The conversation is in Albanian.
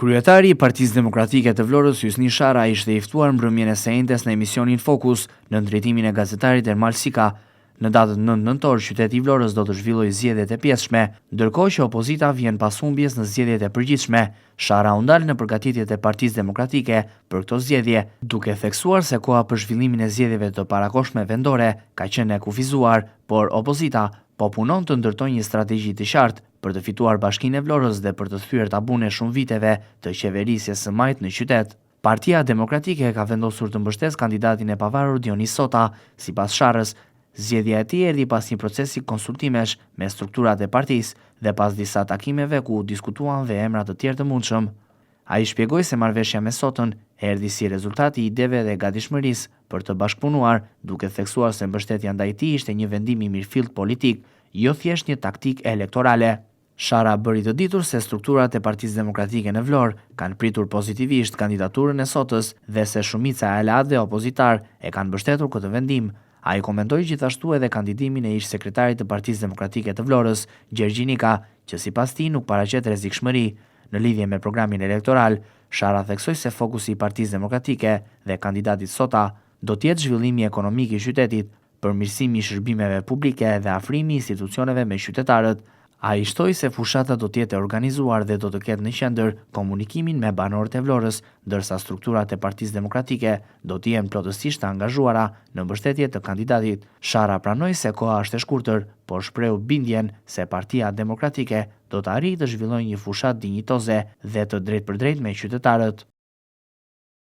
Kryetari i Partisë Demokratike të Vlorës, Hysni Shara, ishte i ftuar mbrëmjen e së njëjtës në emisionin Fokus në drejtimin e gazetarit Ermal Sika. Në datën 9 nëntor, qyteti i Vlorës do të zhvillojë zgjedhjet e pjesshme, ndërkohë që opozita vjen pas humbjes në zgjedhjet e përgjithshme. Shara u ndal në përgatitjet e Partisë Demokratike për këto zgjedhje, duke theksuar se koha për zhvillimin e zgjedhjeve të parakohshme vendore ka qenë e kufizuar, por opozita po punon të ndërtojë një strategji të qartë për të fituar Bashkinë e Vlorës dhe për të thyer tabun e shumë viteve të qeverisjes së majtë në qytet. Partia Demokratike ka vendosur të mbështesë kandidatin e pavarur Dionis Sota. Sipas Sharës, zgjedhja e tij erdhi pas një procesi konsultimesh me strukturat e partisë dhe pas disa takimeve ku diskutuan dhe emra të tjerë të mundshëm. Ai shpjegoi se marrëveshja me Sotën erdhi si rezultat i ideve dhe gatishmërisë për të bashkëpunuar, duke theksuar se mbështetja ndaj tij ishte një vendim i mirëfillt politik, jo thjesht një taktikë elektorale. Shara bëri të ditur se strukturat e Partisë Demokratike në Vlorë kanë pritur pozitivisht kandidaturën e Sotës dhe se shumica e aleatëve opozitar e kanë mbështetur këtë vendim. Ai komentoi gjithashtu edhe kandidimin e ish sekretarit të Partisë Demokratike të Vlorës, Gjergj Nika, që sipas tij nuk paraqet rrezikshmëri. Në lidhje me programin elektoral, Shara theksoi se fokusi i Partisë Demokratike dhe kandidatit Sota do të jetë zhvillimi ekonomik i qytetit, përmirësimi i shërbimeve publike dhe afrimi i institucioneve me qytetarët. Ai shtoi se fushata do të jetë e organizuar dhe do të ketë në qendër komunikimin me banorët e Vlorës, ndërsa strukturat e Partisë Demokratike do të jenë plotësisht të angazhuara në mbështetje të kandidatit. Shara pranoi se koha është e shkurtër, por shprehu bindjen se Partia Demokratike do të arrijë të zhvillojë një fushatë dinjitoze dhe të drejtpërdrejtë me qytetarët.